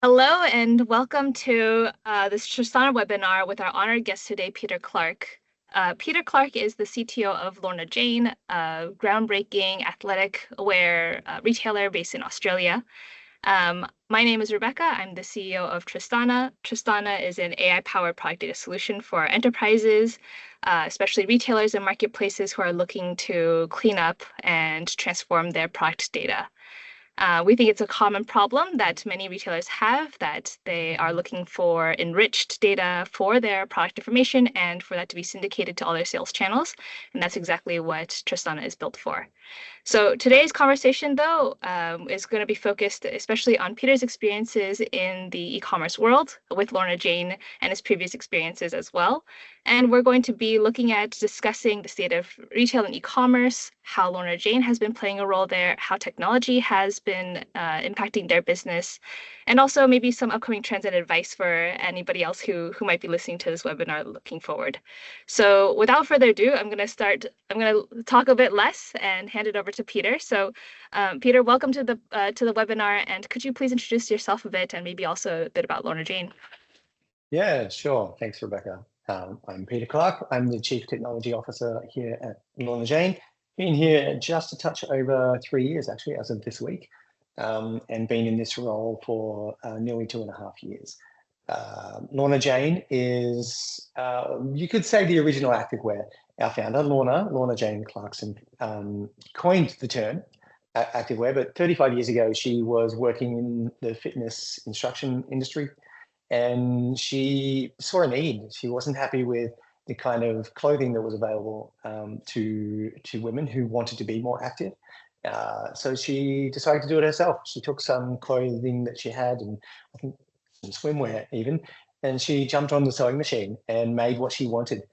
Hello and welcome to this Tristana webinar with our honored guest today, Peter Clarke. Peter Clarke is the CTO of Lorna Jane, a groundbreaking athletic-aware retailer based in Australia. My name is Rebecca. I'm the CEO of Tristana. Tristana is an AI-powered product data solution for enterprises, especially retailers and marketplaces who are looking to clean up and transform their product data. We think it's a common problem that many retailers have, that they are looking for enriched data for their product information and for that to be syndicated to all their sales channels. And that's exactly what Tristana is built for. So today's conversation, though, is going to be focused especially on Peter's experiences in the e-commerce world with Lorna Jane and his previous experiences as well. And we're going to be looking at discussing the state of retail and e-commerce, how Lorna Jane has been playing a role there, how technology has been impacting their business, and also maybe some upcoming trends and advice for anybody else who might be listening to this webinar looking forward. So without further ado, I'm going to talk a bit less and hand it over to Peter. So Peter, welcome to the webinar, and could you please introduce yourself a bit and maybe also a bit about Lorna Jane? Yeah, sure. Thanks, Rebecca. I'm Peter Clarke. I'm the Chief Technology Officer here at Lorna Jane. Been here just a touch over 3 years, actually, as of this week, and been in this role for nearly 2.5 years. Lorna Jane is, you could say, the original activewear. Our founder, Lorna Jane Clarkson, coined the term activewear, but 35 years ago, she was working in the fitness instruction industry, and she saw a need. She wasn't happy with the kind of clothing that was available to women who wanted to be more active. So she decided to do it herself. She took some clothing that she had, and I think some swimwear even, and she jumped on the sewing machine and made what she wanted.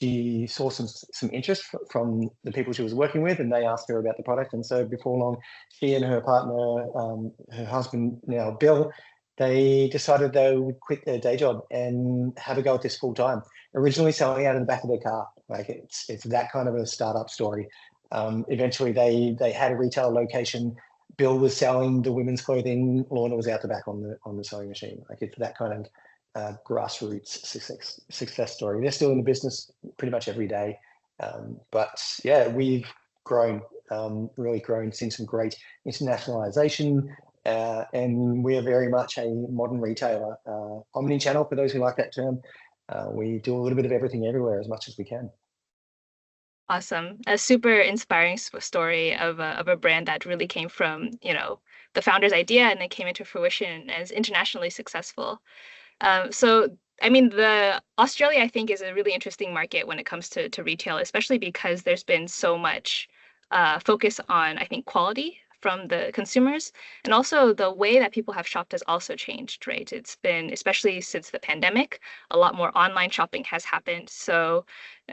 She saw some interest from the people she was working with, and they asked her about the product. And so before long, she and her partner, her husband now Bill, they decided they would quit their day job and have a go at this full time. Originally selling out of the back of their car, like it's that kind of a startup story. Eventually, they had a retail location. Bill was selling the women's clothing. Lorna was out the back on the sewing machine. Like it's that kind of grassroots success story. They're still in the business pretty much every day, but yeah, we've grown, really grown, seen some great internationalization. And we are very much a modern retailer, omni-channel for those who like that term. We do a little bit of everything everywhere as much as we can. Awesome. A super inspiring story of a brand that really came from, the founder's idea and then came into fruition as internationally successful. So, I mean, the Australia, I think, is a really interesting market when it comes to retail, especially because there's been so much focus on, I think, quality from the consumers. And also the way that people have shopped has also changed, right? It's been, especially since the pandemic, a lot more online shopping has happened. So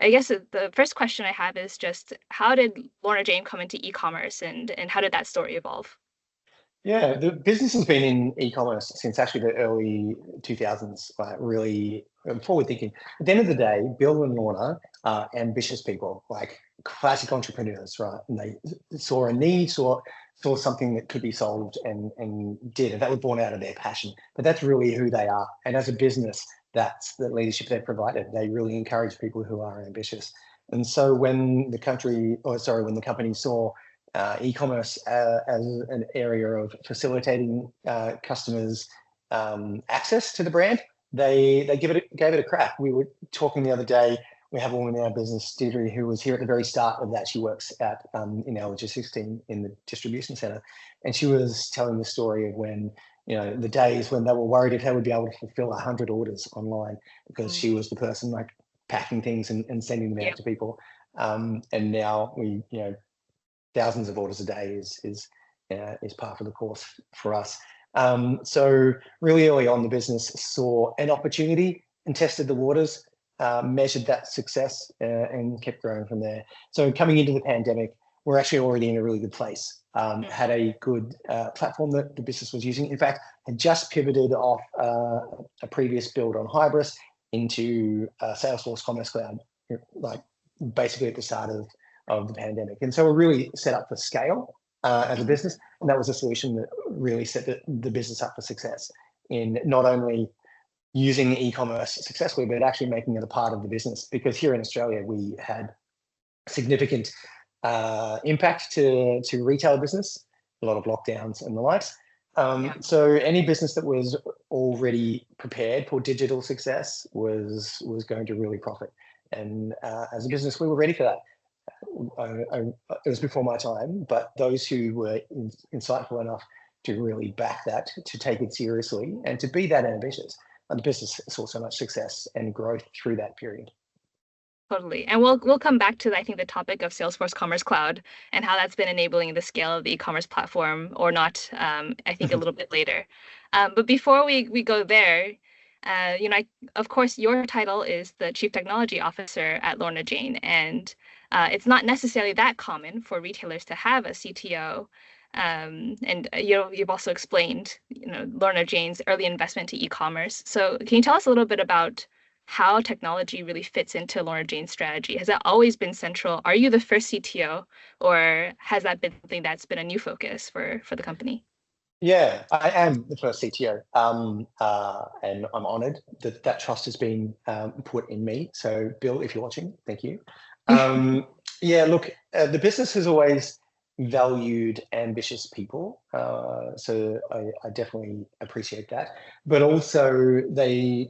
I guess the first question I have is just how did Lorna Jane come into e-commerce and how did that story evolve? Yeah, the business has been in e-commerce since actually the early 2000s, really forward thinking. At the end of the day, Bill and Lorna are ambitious people, like classic entrepreneurs, right? And they saw a need, saw something that could be solved and did, and that was born out of their passion. But that's really who they are. And as a business, that's the leadership they've provided. They really encourage people who are ambitious. And so when the company saw e-commerce as an area of facilitating customers' access to the brand, they gave it a crack. We were talking the other day. We have a woman in our business, Deirdre, who was here at the very start of that. She works at in our logistics team in the distribution center, and she was telling the story of when, the days when they were worried if they would be able to fulfill 100 orders online because she was the person like packing things and sending them out to people. And now thousands of orders a day is part of the course for us. So really early on, the business saw an opportunity and tested the waters, measured that success, and kept growing from there. So coming into the pandemic, we're actually already in a really good place. Had a good platform that the business was using. In fact, had just pivoted off a previous build on Hybris into Salesforce Commerce Cloud, like basically at the start of the pandemic. And so we're really set up for scale as a business. And that was a solution that really set the business up for success. in not only using e-commerce successfully, but actually making it a part of the business. Because here in Australia, we had significant impact to retail business, a lot of lockdowns and the likes. So any business that was already prepared for digital success was going to really profit. And as a business, we were ready for that. It was before my time, but those who were insightful enough to really back that, to take it seriously, and to be that ambitious, and the business saw so much success and growth through that period. Totally. And we'll come back to, I think, the topic of Salesforce Commerce Cloud and how that's been enabling the scale of the e-commerce platform or not, I think a little bit later. But before we go there, of course, your title is the Chief Technology Officer at Lorna Jane, and it's not necessarily that common for retailers to have a CTO. And you've also explained, Lorna Jane's early investment to e-commerce. So can you tell us a little bit about how technology really fits into Lorna Jane's strategy? Has that always been central? Are you the first CTO, or has that been something that's been a new focus for the company? Yeah, I am the first CTO, and I'm honoured that that trust has been put in me. So, Bill, if you're watching, thank you. Yeah, look, the business has always valued ambitious people, so I definitely appreciate that. But also, they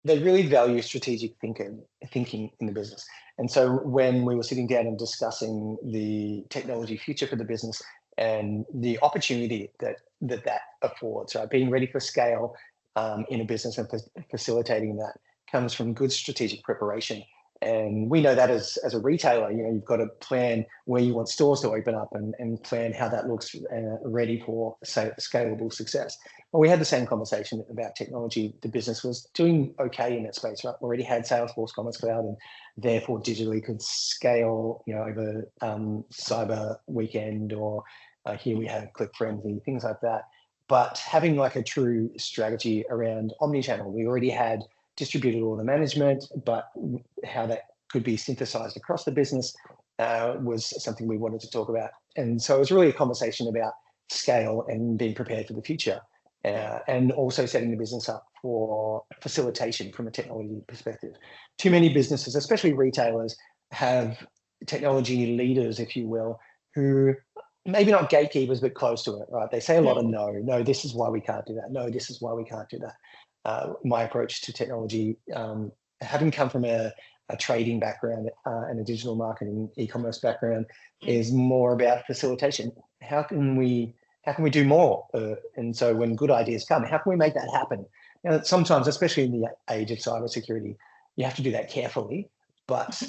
really value strategic thinking in the business. And so when we were sitting down and discussing the technology future for the business and the opportunity that affords, right, being ready for scale in a business and facilitating that comes from good strategic preparation. And we know that as a retailer, you've got to plan where you want stores to open up and plan how that looks ready for, say, scalable success. Well, we had the same conversation about technology. The business was doing okay in that space, right? Already had Salesforce Commerce Cloud and therefore digitally could scale, over Cyber Weekend or here we have Click Frenzy, things like that. But having like a true strategy around omnichannel, we already had distributed order management, but how that could be synthesized across the business was something we wanted to talk about. And so it was really a conversation about scale and being prepared for the future, and also setting the business up for facilitation from a technology perspective. Too many businesses, especially retailers, have technology leaders, if you will, who maybe not gatekeepers, but close to it, right? They say a lot of no, this is why we can't do that. No, this is why we can't do that. My approach to technology, having come from a trading background and a digital marketing e-commerce background, is more about facilitation. How can we do more? And so when good ideas come, how can we make that happen? Sometimes, especially in the age of cybersecurity, you have to do that carefully, but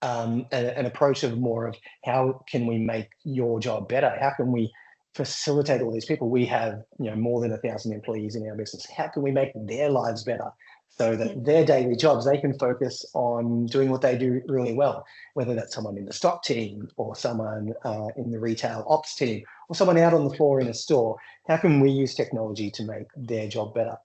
an approach of more of how can we make your job better? How can we facilitate all these people? We have more than 1,000 employees in our business. How can we make their lives better so that their daily jobs, they can focus on doing what they do really well, whether that's someone in the stock team or someone in the retail ops team or someone out on the floor in a store? How can we use technology to make their job better?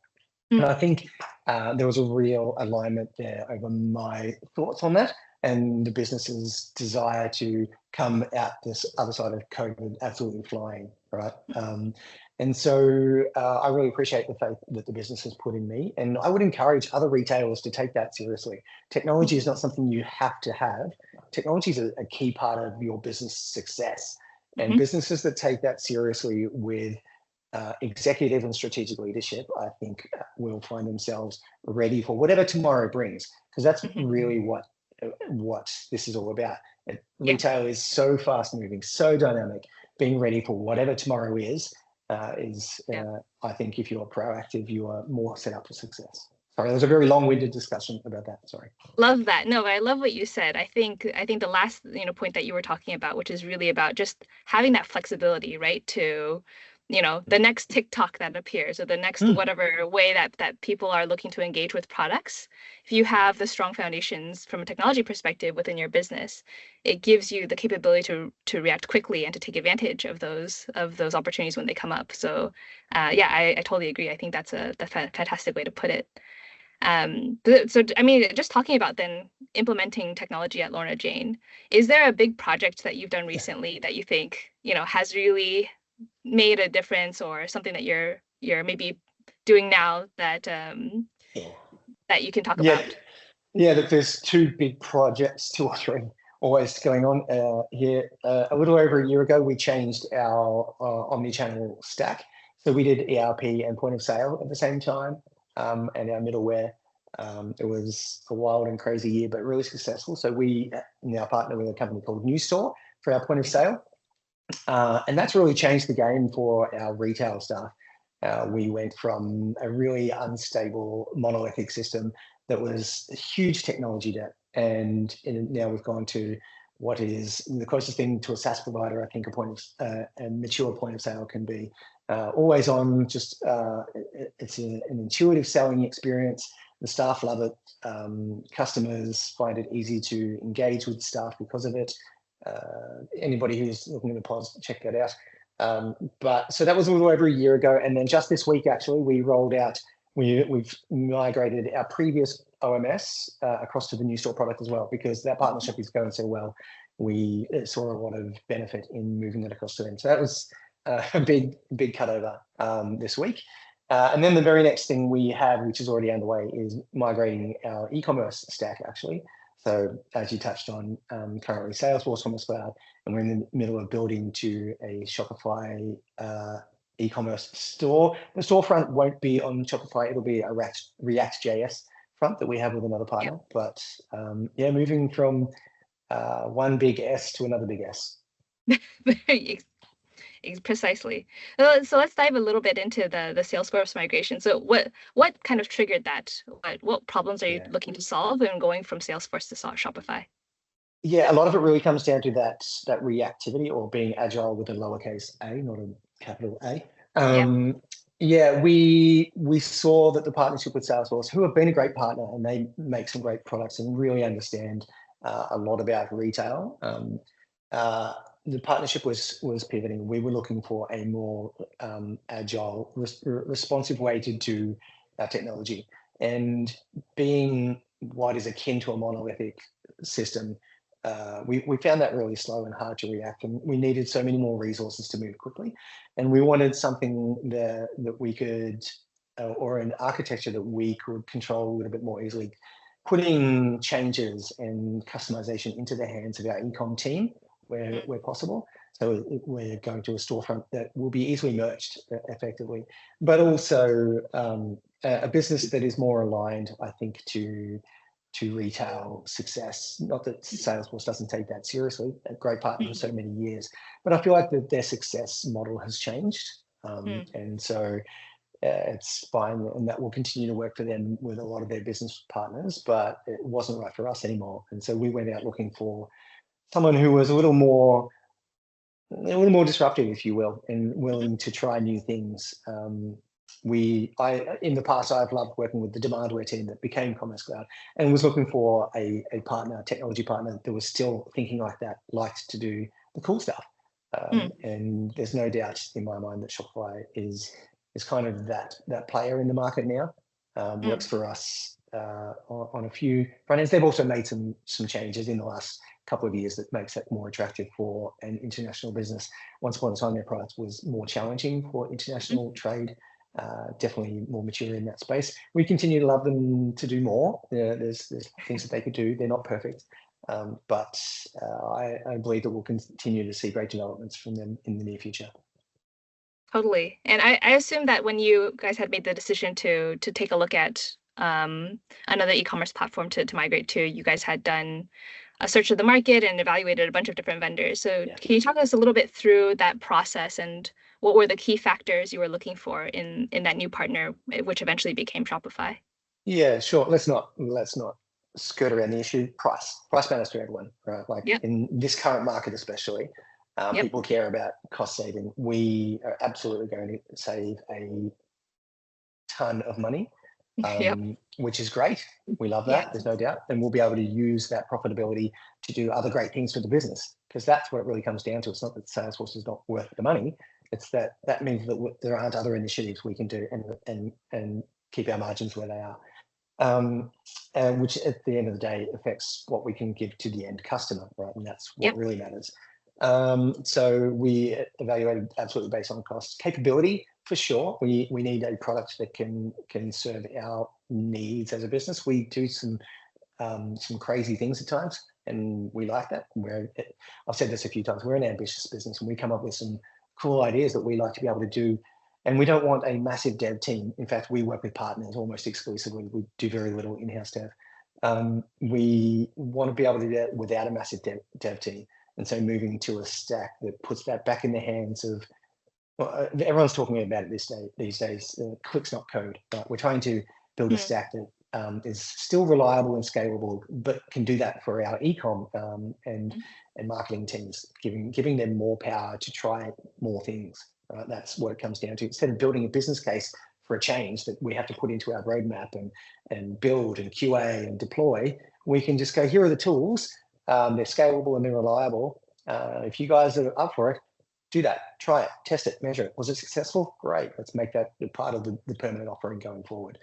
And I think there was a real alignment there over my thoughts on that and the business's desire to come out this other side of COVID absolutely flying, right? And so I really appreciate the faith that the business has put in me. And I would encourage other retailers to take that seriously. Technology is not something you have to have. Technology is a key part of your business success. And businesses that take that seriously with executive and strategic leadership, I think, will find themselves ready for whatever tomorrow brings, because that's really what this is all about. Retail is so fast moving, so dynamic. Being ready for whatever tomorrow is, I think if you're proactive, you are more set up for success. Sorry, there was a very long-winded discussion about that. Sorry. Love that. No, but I love what you said. I think the last point that you were talking about, which is really about just having that flexibility, right? To the next TikTok that appears or the next whatever way that people are looking to engage with products. If you have the strong foundations from a technology perspective within your business, it gives you the capability to react quickly and to take advantage of those opportunities when they come up. So I totally agree. I think that's a fantastic way to put it. So I mean, just talking about then implementing technology at Lorna Jane, is there a big project that you've done recently that you think has really made a difference, or something that you're maybe doing now that Yeah. that you can talk Yeah, about? yeah. There's two big projects, two or three, always going on here. A little over a year ago, we changed our omni-channel stack. So we did ERP and point of sale at the same time, and our middleware. It was a wild and crazy year, but really successful. So we now partner with a company called New Store for our point of sale. And that's really changed the game for our retail staff. We went from a really unstable monolithic system that was a huge technology debt, and now we've gone to what is the closest thing to a SaaS provider. I think a mature point of sale can be. Always on, just it's an intuitive selling experience. The staff love it. Customers find it easy to engage with staff because of it. Anybody who's looking at the pods, check that out. But so that was a little over a year ago, and then just this week, actually, we rolled out. We've migrated our previous OMS across to the New Store product as well, because that partnership is going so well. We saw a lot of benefit in moving it across to them. So that was a big cutover this week. And then the very next thing we have, which is already underway, is migrating our e-commerce stack, actually. So as you touched on, currently Salesforce Commerce Cloud, and we're in the middle of building to a Shopify e-commerce store. The storefront won't be on Shopify; it'll be a React.js front that we have with another partner. Yep. But yeah, moving from one big S to another big S. Precisely. So let's dive a little bit into the Salesforce migration. So what kind of triggered that? What problems are you looking to solve in going from Salesforce to Shopify? Yeah, a lot of it really comes down to that reactivity, or being agile with a lowercase a, not a capital A. Yeah, we saw that the partnership with Salesforce, who have been a great partner, and they make some great products and really understand a lot about retail. The partnership was pivoting. We were looking for a more agile, responsive way to do our technology, and being what is akin to a monolithic system. We found that really slow and hard to react, and we needed so many more resources to move quickly. And we wanted something that we could, or an architecture that we could control a little bit more easily, putting changes and customization into the hands of our e-com team where possible. So we're going to a storefront that will be easily merged effectively, but also a business that is more aligned, I think, to retail success. Not that Salesforce doesn't take that seriously, a great partner for so many years, but I feel like that their success model has changed. And so it's fine, and that will continue to work for them with a lot of their business partners, but it wasn't right for us anymore. And so we went out looking for someone who was a little more disruptive, if you will, and willing to try new things. In the past, I've loved working with the Demandware team that became Commerce Cloud, and was looking for a partner, technology partner, that was still thinking like that, liked to do the cool stuff. And there's no doubt in my mind that Shopify is kind of that player in the market now. Works for us on a few front ends. They've also made some changes in the last couple of years that makes it more attractive for an international business. Once upon a time, their product was more challenging for international trade. Definitely more mature in that space. We continue to love them to do more. There's things that they could do. They're not perfect, but I believe that we'll continue to see great developments from them in the near future. Totally. And I assume that when you guys had made the decision to take a look at another e-commerce platform to migrate to, you guys had done a search of the market and evaluated a bunch of different vendors. So can you talk us a little bit through that process, and what were the key factors you were looking for in that new partner, which eventually became Shopify? Yeah, sure. Let's not skirt around the issue. Price matters to everyone, right? Like in this current market, especially, people care about cost saving. We are absolutely going to save a ton of money, which is great. We love that. There's no doubt. And we'll be able to use that profitability to do other great things for the business, because that's what it really comes down to. It's not that Salesforce is not worth the money. It's that means that there aren't other initiatives we can do and keep our margins where they are, which at the end of the day affects what we can give to the end customer, right? And that's what really matters. So we evaluated absolutely based on cost. Capability, for sure. We need a product that can serve our needs as a business. We do some crazy things at times, and we like that. I've said this a few times, we're an ambitious business, and we come up with some cool ideas that we like to be able to do. And we don't want a massive dev team. In fact, we work with partners almost exclusively. We do very little in-house dev. We want to be able to do that without a massive dev team. And so moving to a stack that puts that back in the hands of, well, everyone's talking about it these days, clicks not code. Right? We're trying to build a stack that is still reliable and scalable, but can do that for our ecom and marketing teams, giving them more power to try more things. That's what it comes down to. Instead of building a business case for a change that we have to put into our roadmap and build and QA and deploy, we can just go, here are the tools. They're scalable and they're reliable. If you guys are up for it, do that, try it, test it, measure it. Was it successful? Great. Let's make that part of the permanent offering going forward.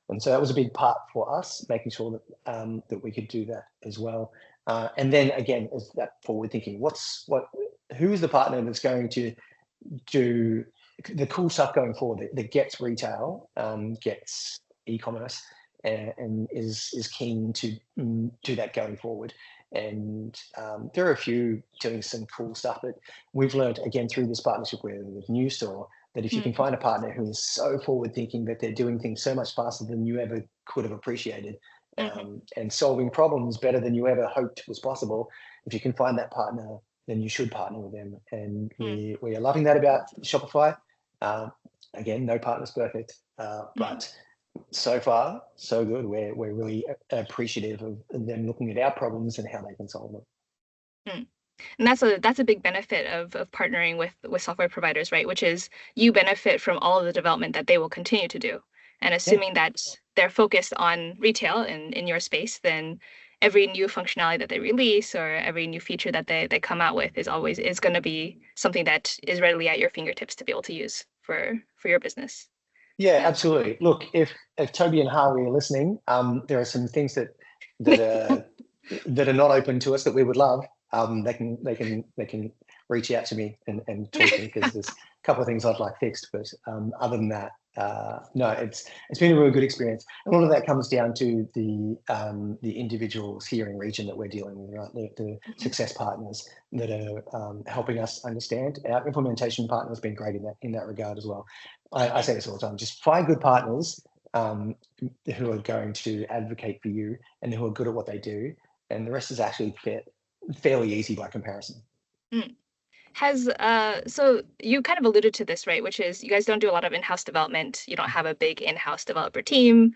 And so that was a big part for us, making sure that that we could do that as well. And then again, is that forward thinking? Who is the partner that's going to do the cool stuff going forward that gets retail, gets e-commerce, and is keen to do that going forward? And there are a few doing some cool stuff that we've learned again through this partnership with New Store, that if you can find a partner who is so forward thinking that they're doing things so much faster than you ever could have appreciated, and solving problems better than you ever hoped was possible, if you can find that partner, then you should partner with them. And we are loving that about Shopify. Again, no partner's perfect, but so far, so good. We're really appreciative of them looking at our problems and how they can solve them. And that's a big benefit of partnering with software providers, right? Which is you benefit from all of the development that they will continue to do. And assuming that they're focused on retail in your space, then every new functionality that they release or every new feature that they come out with is going to be something that is readily at your fingertips to be able to use for your business. Yeah, absolutely. Look, if Toby and Harvey are listening, there are some things that are not open to us that we would love. They can reach out to me and talk to me, because there's a couple of things I'd like fixed. But other than that, no, it's been a really good experience. And all of that comes down to the individuals here in region that we're dealing with, right? The success partners that are helping us understand. Our implementation partner has been great in that regard as well. I say this all the time: just find good partners who are going to advocate for you and who are good at what they do, and the rest is actually fairly easy by comparison. So you kind of alluded to this, right? Which is you guys don't do a lot of in-house development. You don't have a big in-house developer team.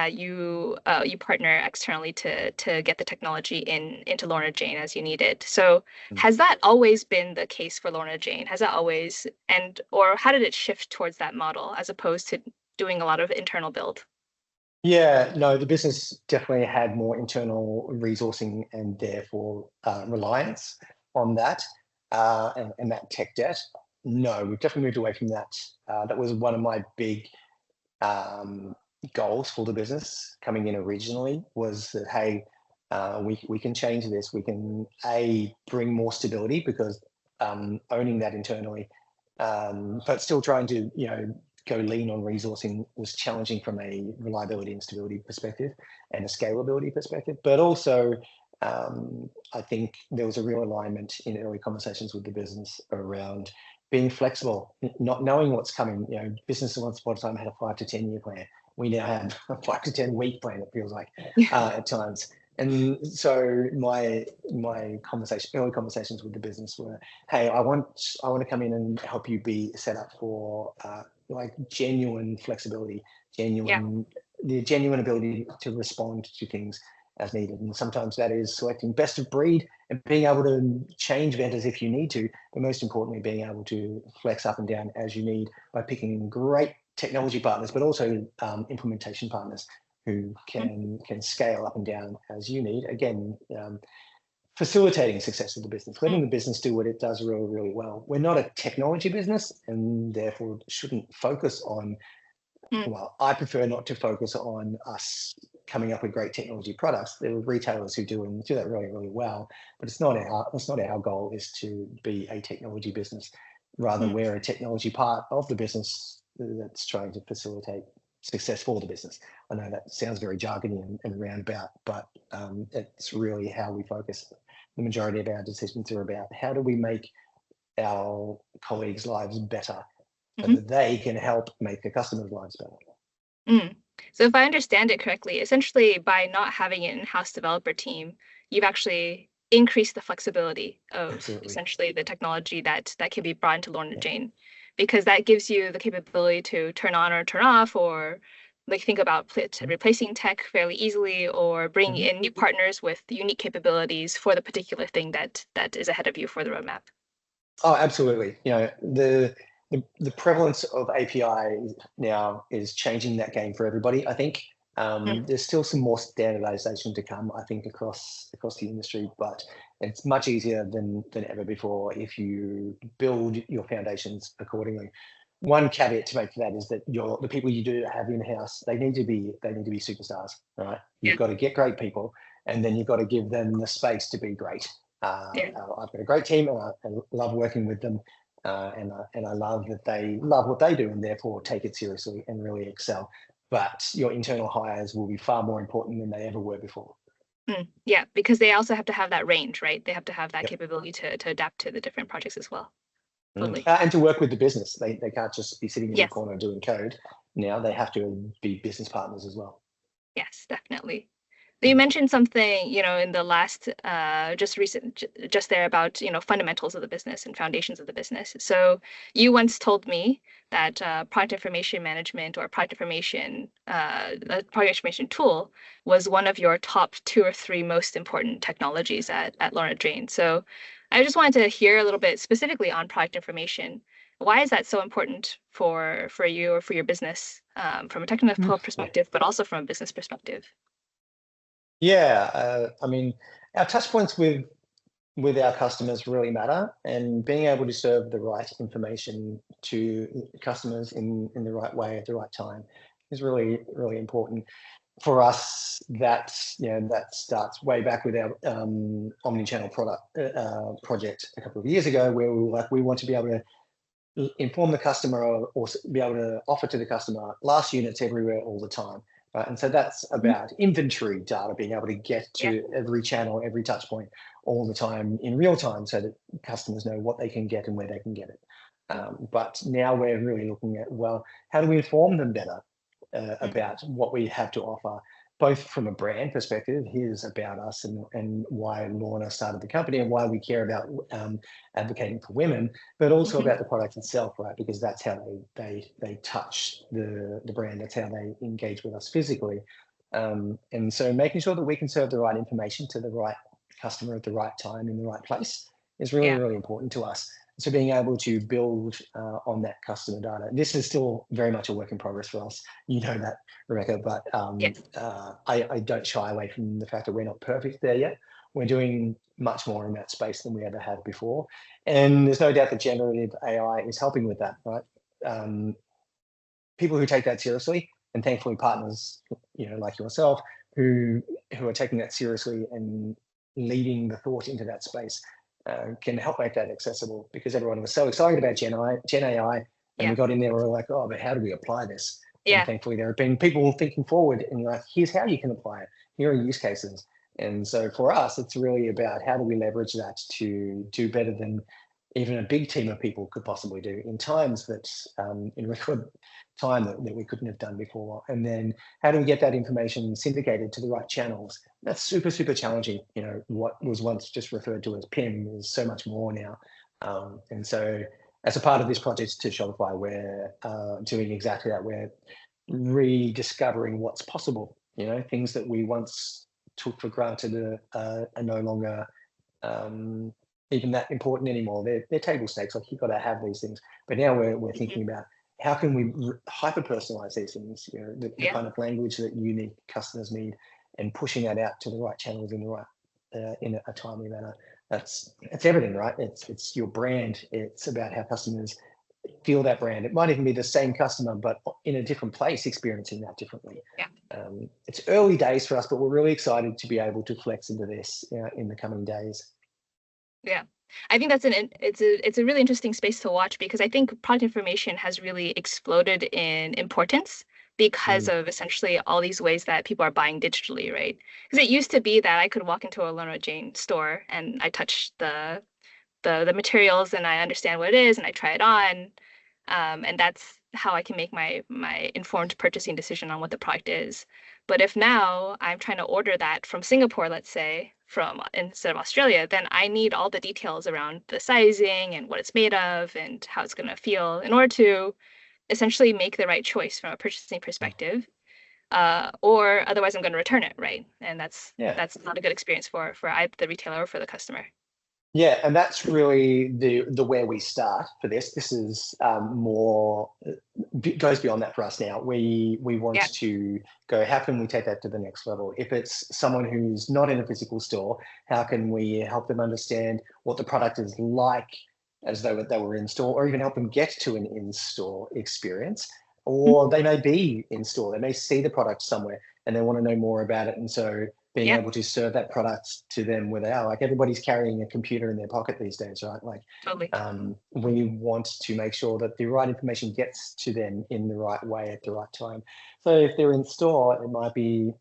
You partner externally to get the technology into Lorna Jane as you need it. So has that always been the case for Lorna Jane? Has that always, or how did it shift towards that model as opposed to doing a lot of internal build? Yeah, no, the business definitely had more internal resourcing and therefore reliance on that and that tech debt. No, we've definitely moved away from that. That was one of my big goals for the business coming in originally, was that, hey, we can change this. We can bring more stability, because owning that internally, but still trying to go lean on resourcing was challenging from a reliability and stability perspective and a scalability perspective. But also, I think there was a real alignment in early conversations with the business around being flexible, not knowing what's coming. Business once upon a time had a 5 to 10 year plan. We now have a 5 to 10 week plan, it feels like, at times. And so my early conversations with the business were, hey, I want to come in and help you be set up for like genuine flexibility, the genuine ability to respond to things as needed. And sometimes that is selecting best of breed and being able to change vendors if you need to, but most importantly, being able to flex up and down as you need by picking great technology partners, but also implementation partners who can scale up and down as you need. Again, facilitating success of the business, letting the business do what it does really, really well. We're not a technology business, and therefore shouldn't focus on, well, I prefer not to focus on us coming up with great technology products. There are retailers who do that really, really well, but it's not our goal is to be a technology business. Rather, Mm. we're a technology part of the business that's trying to facilitate success for the business. I know that sounds very jargony and roundabout, but it's really how we focus. The majority of our decisions are about how do we make our colleagues' lives better so Hmm. that they can help make the customers' lives better. Mm. So if I understand it correctly, essentially by not having an in-house developer team, you've actually increased the flexibility of Absolutely. essentially the technology that can be brought into Lorna Yeah. Jane, because that gives you the capability to turn on or turn off, or like think about replacing tech fairly easily, or bringing Mhm. in new partners with unique capabilities for the particular thing that is ahead of you for the roadmap. Oh, absolutely. The prevalence of API now is changing that game for everybody. I think Mm. there's still some more standardization to come, I think, across the industry, but it's much easier than ever before if you build your foundations accordingly. One caveat to make for that is that the people you do have in-house, they need to be superstars, right? Yeah, You've got to get great people, and then you've got to give them the space to be great. yeah. I've got a great team, and I love working with them, and I love that they love what they do, and therefore take it seriously and really excel. But your internal hires will be far more important than they ever were before. Mm. Yeah, because they also have to have that range, right? They have to have that Yep. capability to adapt to the different projects as well. Mm. Totally. And to work with the business, they can't just be sitting in the Yes. corner doing code. Now they have to be business partners as well. Yes, definitely. So you Mm. mentioned something, in the last, just there about, fundamentals of the business and foundations of the business. So you once told me that product information management or a product information tool was one of your top two or three most important technologies at Lorna Jane. So I just wanted to hear a little bit specifically on product information. Why is that so important for you or for your business, from a technical Yeah. perspective, but also from a business perspective? Yeah, I mean, our touch points with our customers really matter, and being able to serve the right information to customers in the right way at the right time is really, really important. For us, that starts way back with our omni-channel product project a couple of years ago, where we were like, we want to be able to inform the customer or be able to offer to the customer last units everywhere all the time. Right? And so that's Mhm. about inventory data, being able to get Yeah. to every channel, every touch point all the time in real time so that customers know what they can get and where they can get it. But now we're really looking at, well, how do we inform them better Mm. about what we have to offer, both from a brand perspective, here's about us and why Lorna started the company and why we care about advocating for women, but also Mhm. about the product itself, right? Because that's how they touch the brand. That's how they engage with us physically. And so making sure that we can serve the right information to the right customer at the right time in the right place is really, Yeah. really important to us. So being able to build on that customer data. This is still very much a work in progress for us. You know that, Rebecca, but Yes. I don't shy away from the fact that we're not perfect there yet. We're doing much more in that space than we ever have before. And there's no doubt that generative AI is helping with that, right? Um, People who take that seriously, and thankfully partners, like yourself, who are taking that seriously and leading the thought into that space, can help make that accessible. Because everyone was so excited about Gen AI, and Yeah. we got in there, we were like, oh, but how do we apply this? And Yeah. thankfully, there have been people thinking forward and like, here's how you can apply it. Here are use cases. And so for us, it's really about how do we leverage that to do better than even a big team of people could possibly do in times that in record time that we couldn't have done before. And then how do we get that information syndicated to the right channels? That's super, super challenging. What was once just referred to as PIM is so much more now. And so as a part of this project to Shopify, we're doing exactly that. We're rediscovering what's possible. Things that we once took for granted are no longer um, even that important anymore. They're table stakes. Like you've got to have these things. But now we're Mhm. thinking about how can we hyper personalize these things. The Yeah. kind of language that unique customers need, and pushing that out to the right channels in the right in a timely manner. That's everything, right? It's your brand. It's about how customers feel that brand. It might even be the same customer, but in a different place, experiencing that differently. Yeah. It's early days for us, but we're really excited to be able to flex into this in the coming days. Yeah. I think it's a really interesting space to watch because I think product information has really exploded in importance because Mm. of essentially all these ways that people are buying digitally, right? Because it used to be that I could walk into a Lorna Jane store and I touch the materials and I understand what it is and I try it on. And that's how I can make my informed purchasing decision on what the product is. But if now I'm trying to order that from Singapore, let's say, from instead of Australia, then I need all the details around the sizing and what it's made of and how it's going to feel in order to essentially make the right choice from a purchasing perspective. Or otherwise I'm going to return it, right? And Yeah. that's not a good experience for either the retailer or for the customer. Yeah, and that's really the where we start for this. This is more goes beyond that for us now. We want Yeah. to go, how can we take that to the next level? If it's someone who's not in a physical store, how can we help them understand what the product is like as though they were in store, or even help them get to an in-store experience? Or they may be in store, they may see the product somewhere and they want to know more about it. And so being Yeah, able to serve that product to them where they are. Like everybody's carrying a computer in their pocket these days, right? Like totally. we want to make sure that the right information gets to them in the right way at the right time. So if they're in store, it might be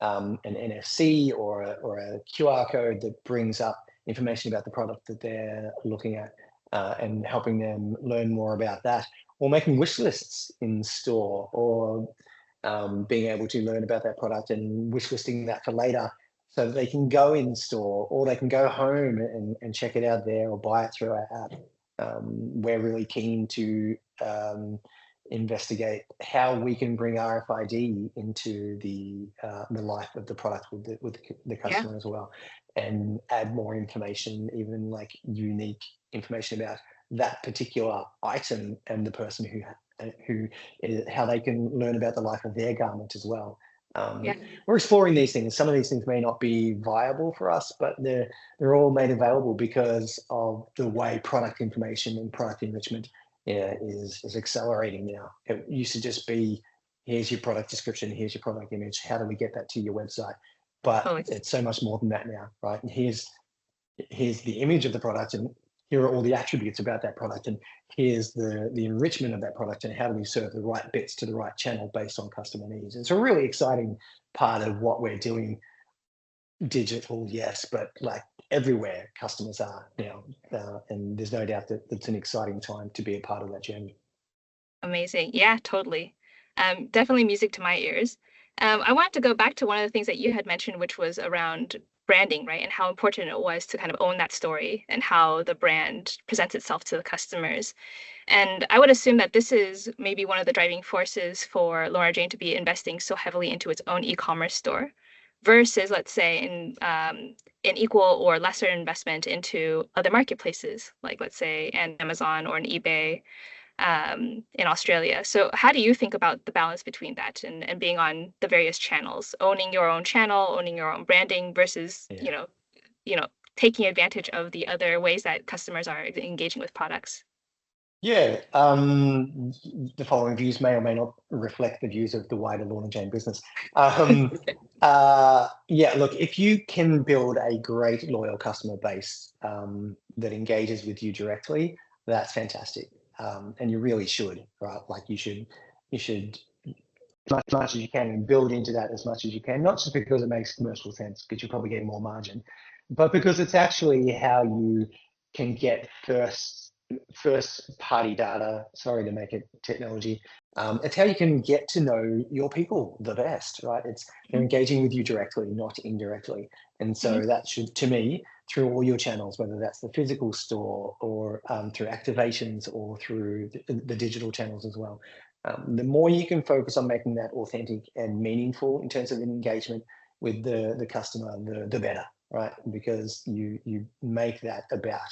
an NFC or a QR code that brings up information about the product that they're looking at and helping them learn more about that, or making wish lists in store, or being able to learn about that product and wish listing that for later so that they can go in store or they can go home and check it out there or buy it through our app. We're really keen to investigate how we can bring RFID into the life of the product with the Yeah. customer as well, and add more information, even like unique information about that particular item and the person who how they can learn about the life of their garment as well. Yeah. We're exploring these things. Some of these things may not be viable for us, but they're all made available because of the way product information and product enrichment is accelerating now. It used to just be, here's your product description, here's your product image, how do we get that to your website? But Totally. it's so much more than that now, right? And here's the image of the product, and here are all the attributes about that product, and here's the enrichment of that product, and how do we serve the right bits to the right channel based on customer needs. It's a really exciting part of what we're doing. Digital, yes, but like everywhere customers are now, and there's no doubt that it's an exciting time to be a part of that journey. Amazing. Yeah, totally. Definitely music to my ears. I wanted to go back to one of the things that you had mentioned, which was around branding, right? And how important it was to kind of own that story and how the brand presents itself to the customers. And I would assume that this is maybe one of the driving forces for Lorna Jane to be investing so heavily into its own e-commerce store versus, let's say, in an equal or lesser investment into other marketplaces, like let's say an Amazon or an eBay in Australia. So how do you think about the balance between that and being on the various channels, owning your own channel, owning your own branding versus, Yeah. you know, taking advantage of the other ways that customers are engaging with products? Yeah, the following views may or may not reflect the views of the wider Lorna Jane business. Yeah, look, if you can build a great loyal customer base that engages with you directly, that's fantastic, and you really should, right? Like you should as much as you can and build into that as much as you can, not just because it makes commercial sense, because you're probably getting more margin, but because it's actually how you can get first party data. Sorry to make it technology. It's how you can get to know your people the best, right? It's they're Mhm. engaging with you directly, not indirectly. And Mhm. so that should, to me, through all your channels, whether that's the physical store or through activations or through the digital channels as well. The more you can focus on making that authentic and meaningful in terms of engagement with the customer, the better, right? Because you make that about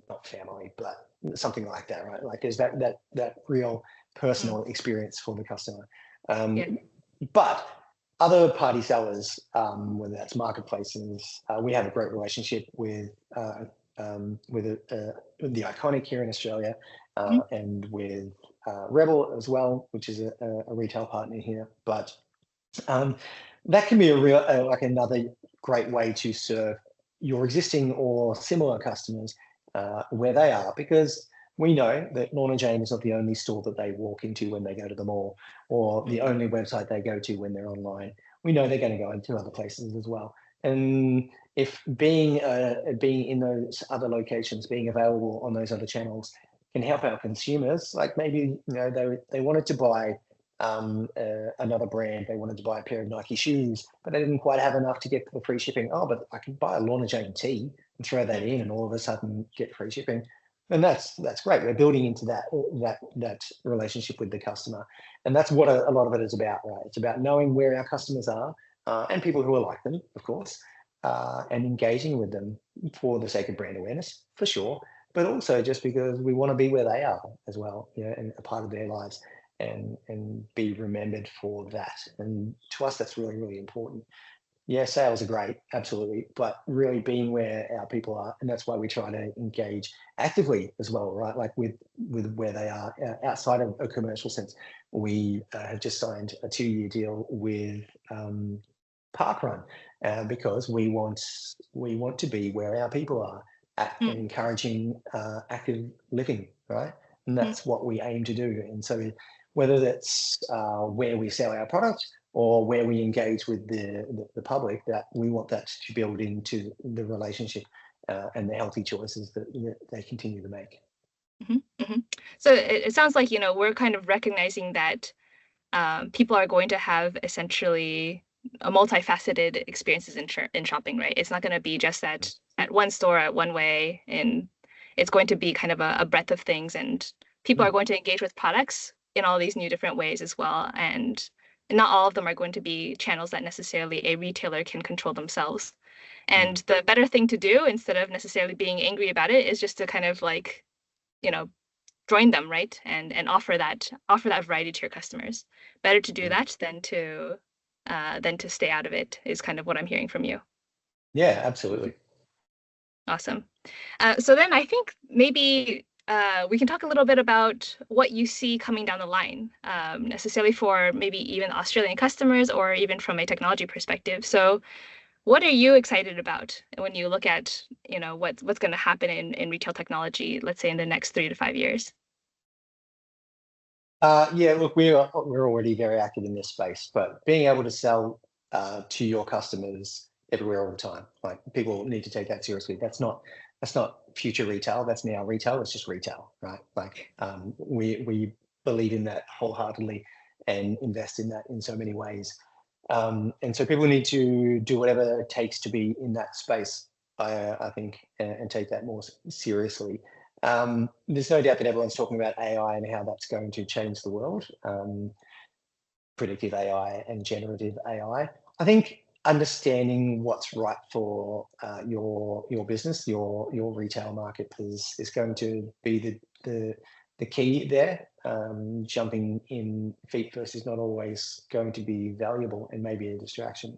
not family, but something like that, right? Like there's that real Mhm. personal experience for the customer. Yeah. But other party sellers, whether that's marketplaces, we have a great relationship with the Iconic here in Australia, Mhm. and with Rebel as well, which is a retail partner here. But Um, that can be a real like another great way to serve your existing or similar customers where they are, because we know that Lorna Jane is not the only store that they walk into when they go to the mall, or the Mm-hmm. only website they go to when they're online. We know they're going to go into other places as well. And if being in those other locations, being available on those other channels, can help our consumers, like maybe they wanted to buy another brand. They wanted to buy a pair of Nike shoes, but they didn't quite have enough to get the free shipping. Oh, but I can buy a Lorna Jane tee and throw that in, and all of a sudden get free shipping. And that's great. We're building into that relationship with the customer, and that's what a lot of it is about, right? It's about knowing where our customers are and people who are like them, of course, and engaging with them for the sake of brand awareness, for sure, but also just because we want to be where they are as well, and a part of their lives and be remembered for that. And to us, that's really, really important. Yeah, sales are great, absolutely, but really being where our people are, and that's why we try to engage actively as well, right? Like with where they are outside of a commercial sense. We have just signed a 2-year deal with Parkrun because we want to be where our people are and encouraging active living, right? And Mm-hmm. that's what we aim to do. And so whether that's where we sell our product or where we engage with the public, that we want that to build into the relationship and the healthy choices that they continue to make. Mm-hmm. So it sounds like, we're kind of recognizing that people are going to have essentially a multifaceted experiences in shopping, right? It's not going to be just at one store at one way, and it's going to be kind of a breadth of things, and people are Mm, going to engage with products in all these new different ways as well, and not all of them are going to be channels that necessarily a retailer can control themselves. mm, And the better thing to do, instead of necessarily being angry about it, is just to kind of like, you know, join them, right? And offer that variety to your customers. Better to do mm. that than to stay out of it, is kind of what I'm hearing from you. Yeah, absolutely. Awesome. So then I think maybe we can talk a little bit about what you see coming down the line, necessarily for maybe even Australian customers or even from a technology perspective. So what are you excited about when you look at, what's going to happen in retail technology, let's say in the next 3 to 5 years? Yeah, look, we're already very active in this space, but being able to sell to your customers everywhere all the time, like people need to take that seriously. That's not future retail. That's now retail. It's just retail, right? Like we believe in that wholeheartedly and invest in that in so many ways. And so people need to do whatever it takes to be in that space. I think, and take that more seriously. There's no doubt that everyone's talking about AI and how that's going to change the world, predictive AI and generative AI. I think understanding what's right for your business, your retail market is going to be the key there. Jumping in feet first is not always going to be valuable and maybe a distraction.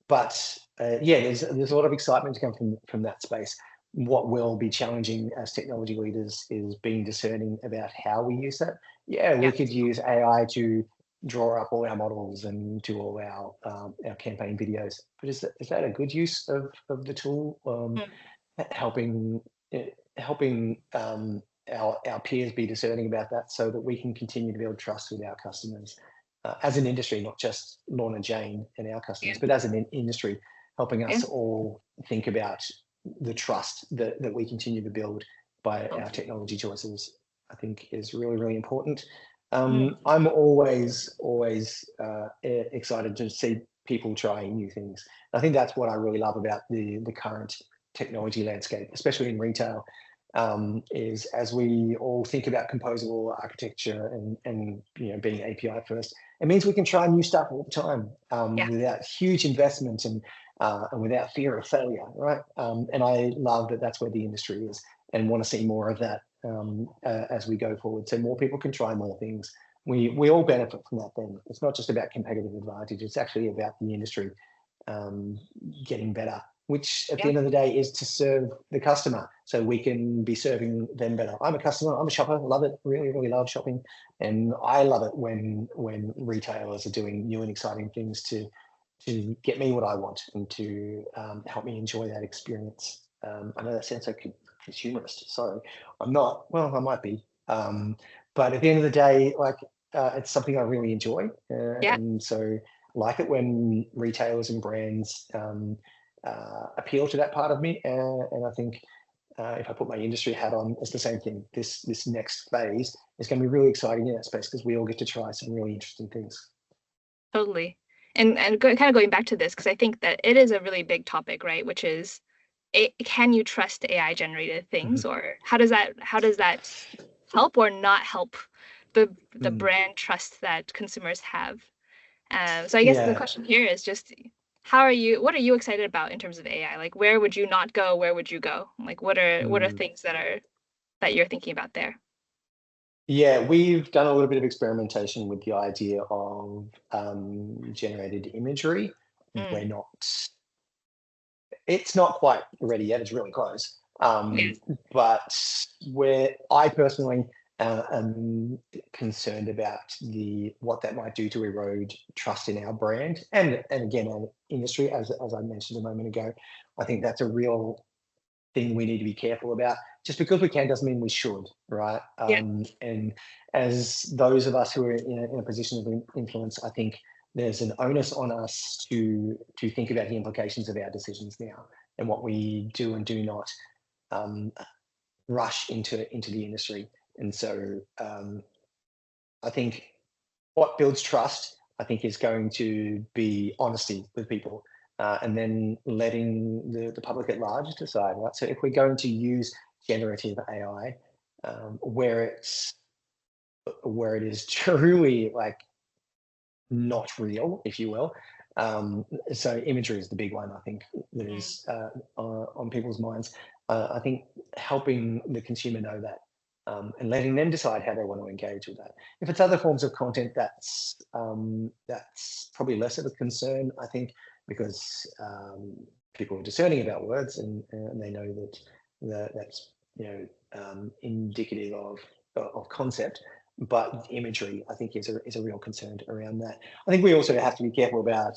But yeah, there's a lot of excitement to come from that space. What will be challenging as technology leaders is being discerning about how we use that. Yeah, we Yeah. could use AI to draw up all our models and do all our campaign videos, but is that a good use of the tool? Helping helping our peers be discerning about that so that we can continue to build trust with our customers as an industry, not just Lorna Jane and our Yeah. customers, but as an industry, helping Yeah. us all think about the trust that we continue to build by our technology choices, I think is really, really important. Mhm. I'm always excited to see people trying new things. I think that's what I really love about the current technology landscape, especially in retail, is as we all think about composable architecture and being API first, it means we can try new stuff all the time Yeah. without huge investment and without fear of failure, right? And I love that that's where the industry is, and want to see more of that as we go forward, so more people can try more things. We all benefit from that. Then it's not just about competitive advantage; it's actually about the industry um, getting better which at the Yeah. end of the day is to serve the customer so we can be serving them better. I'm a customer, I'm a shopper, love it, really, really love shopping. And I love it when retailers are doing new and exciting things to get me what I want and to help me enjoy that experience. I know that sounds so consumerist. Sorry, I'm not. Well, I might be. But at the end of the day, like it's something I really enjoy, Yeah. and so like it when retailers and brands appeal to that part of me. And I think if I put my industry hat on, it's the same thing. This next phase is going to be really exciting in that space because we all get to try some really interesting things. Totally. And kind of going back to this, because I think that it is a really big topic, right? Which is, can you trust AI generated things, Mhm. or how does that help or not help the Mm. brand trust that consumers have? So I guess the Yeah, question here is just, what are you excited about in terms of AI? Like, where would you not go? Where would you go? Like, what are mm. things that you're thinking about there? Yeah, we've done a little bit of experimentation with the idea of generated imagery. We're Mm, not, it's not quite ready yet. It's really close. yeah, But where I personally am concerned about what that might do to erode trust in our brand and again our industry, as I mentioned a moment ago. I think that's a real thing we need to be careful about. Just because we can doesn't mean we should, right? yeah, And as those of us who are in a position of influence, I think there's an onus on us to think about the implications of our decisions now and what we do and do not um, rush into the industry. And so I think what builds trust, I think, is going to be honesty with people, and then letting the public at large decide. Right. So if we're going to use generative AI, where it is truly like not real, if you will. So imagery is the big one, I think, that mm, is on people's minds. I think helping the consumer know that and letting them decide how they want to engage with that. If it's other forms of content, that's probably less of a concern, I think, because people are discerning about words and they know that's indicative of concept. But imagery, I think, is a real concern around that. I think we also have to be careful about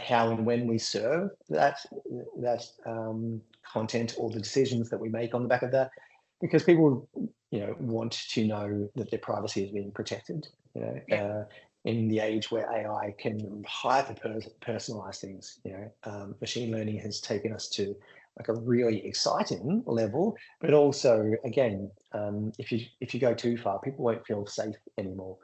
how and when we serve that content or the decisions that we make on the back of that, because people want to know that their privacy is being protected. yeah, In the age where AI can hyper personalize things, machine learning has taken us to like a really exciting level, but also again, if you go too far, people won't feel safe anymore,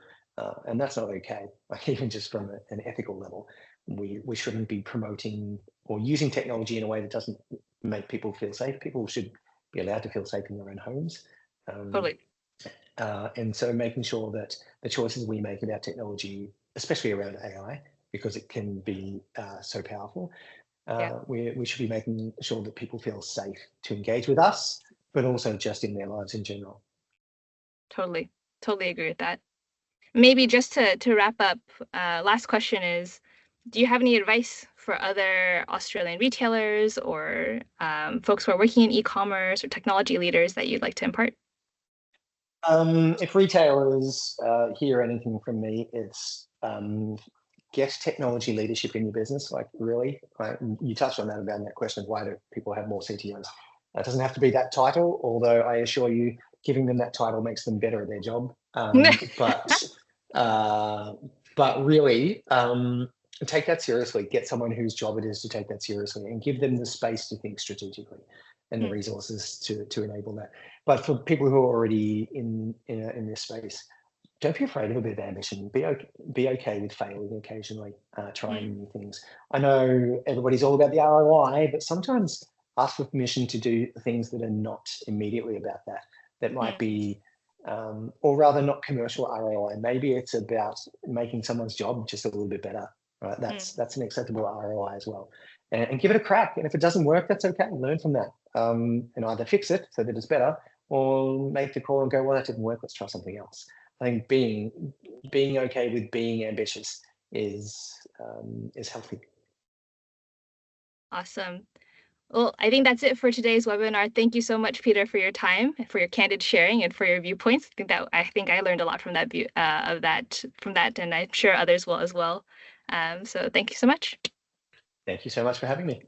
and that's not okay. Like even just from an ethical level, we shouldn't be promoting or using technology in a way that doesn't make people feel safe. People should be allowed to feel safe in their own homes. Um, totally. and so making sure that the choices we make about technology, especially around AI, because it can be so powerful, Yeah, we should be making sure that people feel safe to engage with us, but also just in their lives in general. totally. Totally agree with that. Maybe just to wrap up, last question is, do you have any advice for other Australian retailers or folks who are working in e-commerce or technology leaders that you'd like to impart? If retailers hear anything from me, it's get technology leadership in your business. Like really, you touched on that about that question of why do people have more CTOs. It doesn't have to be that title, although I assure you, giving them that title makes them better at their job. Uh, but really, take that seriously. Get someone whose job it is to take that seriously, and give them the space to think strategically and the Mm, resources to enable that. But for people who are already in this space, don't be afraid of a bit of ambition. Be okay with failing occasionally, mm, trying new things. I know everybody's all about the ROI, but sometimes ask for permission to do things that are not immediately about that. That might mm, be, or rather, not commercial ROI. Maybe it's about making someone's job just a little bit better. Right? mm. That's an acceptable ROI as well, and give it a crack. And if it doesn't work, that's okay. Learn from that, and either fix it so that it's better, or make the call and go, well, that didn't work. Let's try something else. I think being okay with being ambitious is healthy. Awesome. Well, I think that's it for today's webinar. Thank you so much, Peter, for your time, for your candid sharing, and for your viewpoints. I think I learned a lot from that and I'm sure others will as well. So thank you so much. Thank you so much for having me.